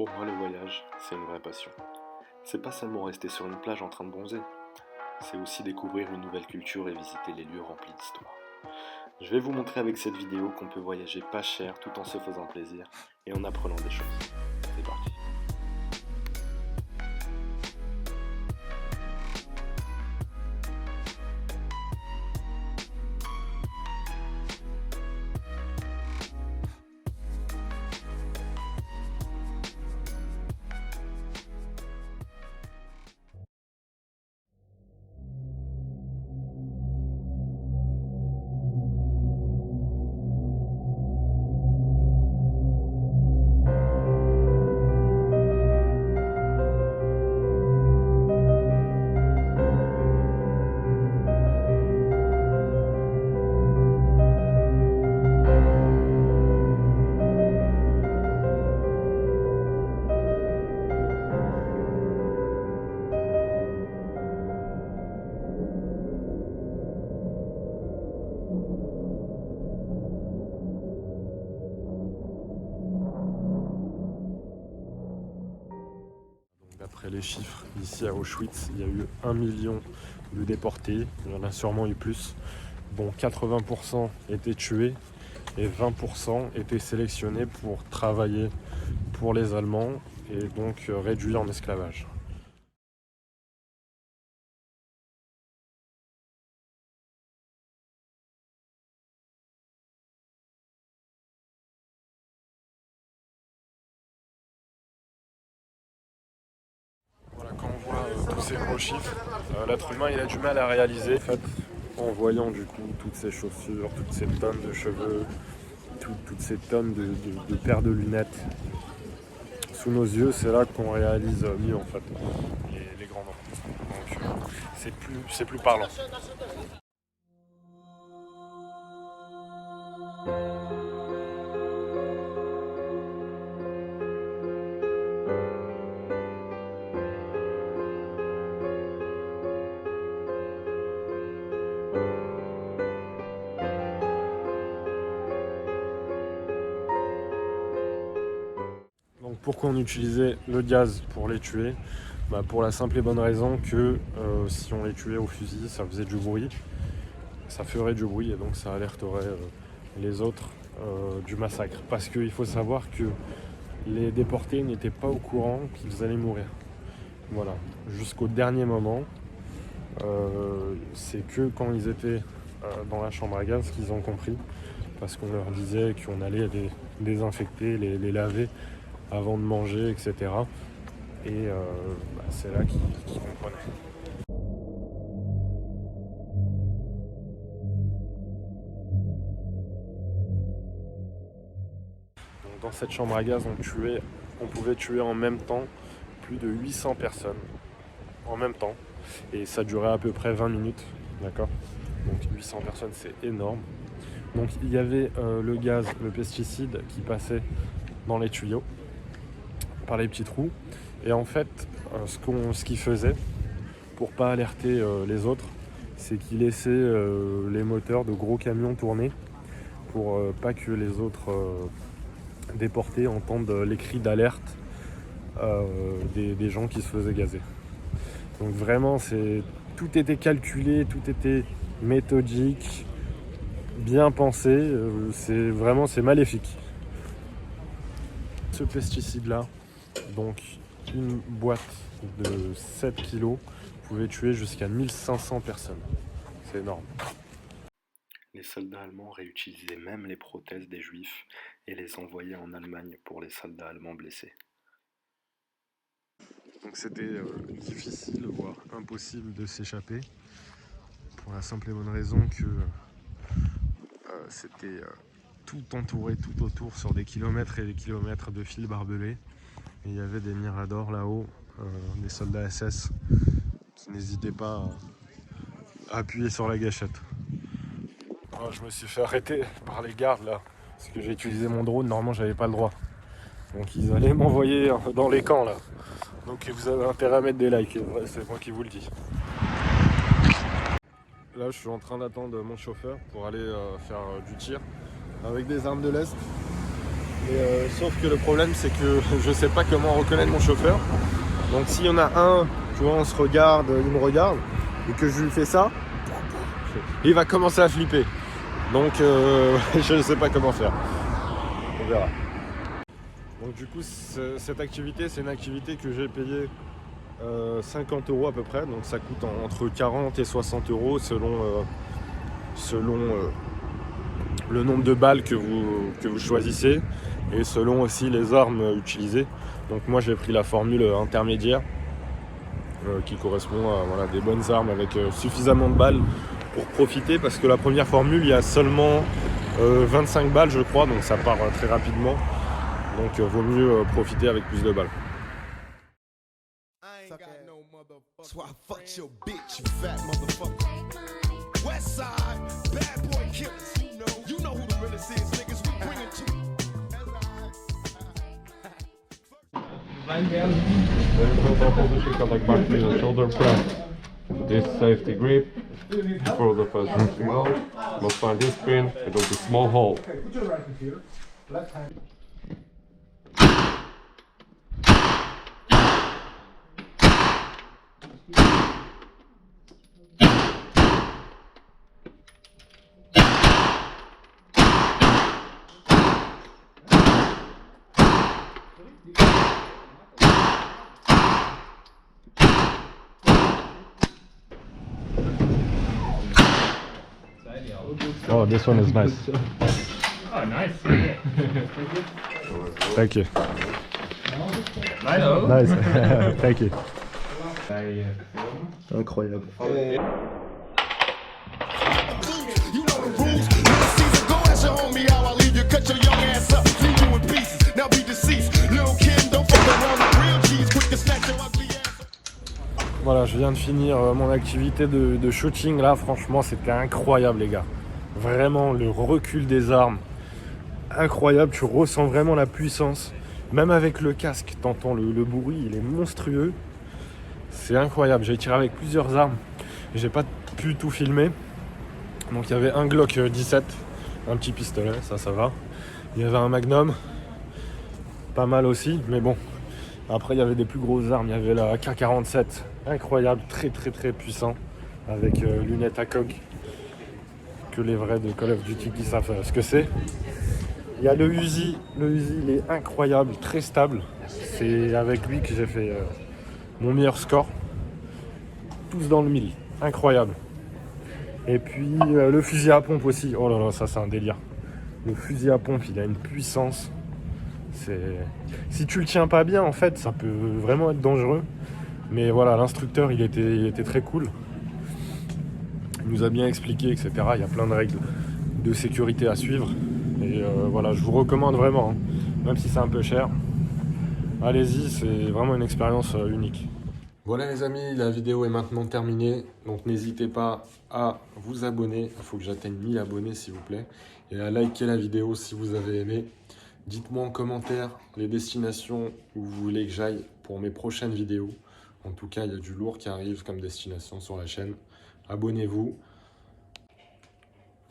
Pour moi, le voyage, c'est une vraie passion. C'est pas seulement rester sur une plage en train de bronzer, c'est aussi découvrir une nouvelle culture et visiter les lieux remplis d'histoire. Je vais vous montrer avec cette vidéo qu'on peut voyager pas cher tout en se faisant plaisir et en apprenant des choses. C'est parti. D'après les chiffres, ici à Auschwitz, il y a eu 1 million de déportés, il y en a sûrement eu plus, dont 80% étaient tués et 20% étaient sélectionnés pour travailler pour les Allemands et donc réduits en esclavage. Voilà, quand on voit tous ces gros chiffres, l'être humain il a du mal à réaliser en fait, en voyant du coup toutes ces chaussures, toutes ces tonnes de cheveux, toutes ces tonnes de paires de lunettes sous nos yeux, c'est là qu'on réalise mieux en fait les grands noms. Donc c'est plus parlant. Donc pourquoi on utilisait le gaz pour les tuer? Pour la simple et bonne raison que si on les tuait au fusil, ça faisait du bruit, ça ferait du bruit et donc ça alerterait les autres du massacre. Parce qu'il faut savoir que les déportés n'étaient pas au courant qu'ils allaient mourir. Voilà, jusqu'au dernier moment, c'est que quand ils étaient dans la chambre à gaz qu'ils ont compris, parce qu'on leur disait qu'on allait les désinfecter, les laver avant de manger, etc. Et c'est là qu'ils comprenaient. Donc, dans cette chambre à gaz, on pouvait tuer en même temps plus de 800 personnes. En même temps. Et ça durait à peu près 20 minutes. D'accord ? Donc 800 personnes, c'est énorme. Donc il y avait le gaz, le pesticide qui passait dans les tuyaux par les petits trous. Et en fait, ce qu'il faisait pour pas alerter les autres, c'est qu'il laissait les moteurs de gros camions tourner pour pas que les autres déportés entendent les cris d'alerte des gens qui se faisaient gazer. Donc vraiment, tout était calculé, tout était méthodique, bien pensé, c'est maléfique. Ce pesticide-là, donc une boîte de 7 kg, pouvait tuer jusqu'à 1500 personnes. C'est énorme. Les soldats allemands réutilisaient même les prothèses des juifs et les envoyaient en Allemagne pour les soldats allemands blessés. Donc c'était difficile, voire impossible de s'échapper, pour la simple et bonne raison que c'était tout entouré, tout autour, sur des kilomètres et des kilomètres de fils barbelés. Et il y avait des miradors là-haut, des soldats SS qui n'hésitaient pas à appuyer sur la gâchette. Alors, je me suis fait arrêter par les gardes là, parce que j'ai utilisé mon drone, normalement j'avais pas le droit. Donc ils allaient m'envoyer dans les camps là. Donc vous avez intérêt à mettre des likes, c'est moi qui vous le dis. Là je suis en train d'attendre mon chauffeur pour aller faire du tir avec des armes de l'Est. Sauf que le problème, c'est que je sais pas comment reconnaître mon chauffeur. Donc s'il y en a un, tu vois, on se regarde, il me regarde, et que je lui fais ça, il va commencer à flipper. Donc je ne sais pas comment faire. On verra. Donc du coup, cette activité, c'est une activité que j'ai payée 50 € à peu près. Donc ça coûte entre 40 et 60 € selon le nombre de balles que vous choisissez et selon aussi les armes utilisées. Donc moi j'ai pris la formule intermédiaire qui correspond à voilà, des bonnes armes avec suffisamment de balles pour profiter, parce que la première formule, il y a seulement 25 balles je crois, donc ça part très rapidement, donc vaut mieux profiter avec plus de balles. Contact back to the shoulder press. This safety grip for the first mode. Must find this pin, it was a small hole. Oh, this one is nice. Oh, nice. Thank you. Nice. Nice. Thank you. Incroyable. You know the rules. Little Caesar, go ask your homie how I leave you. Cut your young ass up, leave you in pieces. Now be deceased. Little Kim, don't fuck around with real cheese. Quick to snatch your ugly ass. Voilà, je viens de finir mon activité de shooting. Là, franchement, c'était incroyable, les gars. Vraiment, le recul des armes, incroyable. Tu ressens vraiment la puissance. Même avec le casque, t'entends le bruit, il est monstrueux. C'est incroyable. J'ai tiré avec plusieurs armes. J'ai pas pu tout filmer. Donc il y avait un Glock 17, un petit pistolet, ça va. Il y avait un Magnum, pas mal aussi, mais bon. Après il y avait des plus grosses armes. Il y avait la AK-47, incroyable, très puissant, avec lunettes à coque, que les vrais de Call of Duty qui savent ce que c'est. Il y a le Uzi il est incroyable, très stable. C'est avec lui que j'ai fait mon meilleur score. Tous dans le 1000, incroyable. Et puis le fusil à pompe aussi, oh là là, ça c'est un délire. Le fusil à pompe, il a une puissance. Si tu le tiens pas bien, en fait, ça peut vraiment être dangereux. Mais voilà, l'instructeur, il était très cool. Il nous a bien expliqué, etc. Il y a plein de règles de sécurité à suivre. Et voilà, je vous recommande vraiment, hein. Même si c'est un peu cher. Allez-y, c'est vraiment une expérience unique. Voilà les amis, la vidéo est maintenant terminée. Donc n'hésitez pas à vous abonner. Il faut que j'atteigne 1000 abonnés s'il vous plaît. Et à liker la vidéo si vous avez aimé. Dites-moi en commentaire les destinations où vous voulez que j'aille pour mes prochaines vidéos. En tout cas, il y a du lourd qui arrive comme destination sur la chaîne. Abonnez-vous.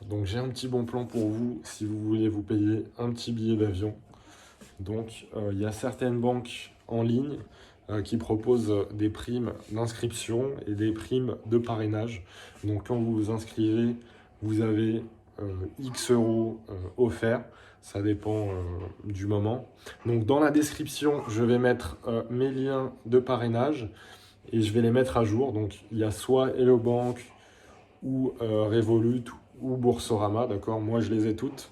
Donc j'ai un petit bon plan pour vous si vous voulez vous payer un petit billet d'avion. Donc il y a certaines banques en ligne qui proposent des primes d'inscription et des primes de parrainage. Donc quand vous vous inscrivez, vous avez X euros offerts. Ça dépend du moment. Donc dans la description, je vais mettre mes liens de parrainage et je vais les mettre à jour. Donc il y a soit Hello Bank ou Revolut ou Boursorama, d'accord. Moi je les ai toutes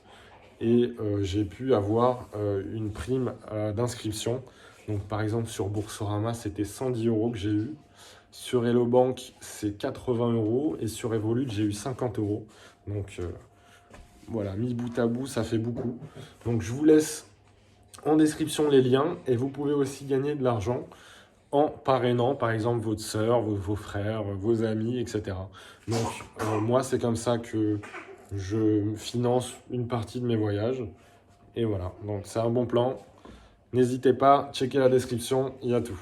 et j'ai pu avoir une prime d'inscription. Donc par exemple sur Boursorama c'était 110 € que j'ai eu. Sur Hello Bank c'est 80 € et sur Revolut j'ai eu 50 €. Donc voilà, mis bout à bout ça fait beaucoup. Donc je vous laisse en description les liens et vous pouvez aussi gagner de l'argent en parrainant par exemple votre sœur, vos frères, vos amis, etc. Donc moi c'est comme ça que je finance une partie de mes voyages. Et voilà, donc c'est un bon plan. N'hésitez pas, checkez la description, il y a tout.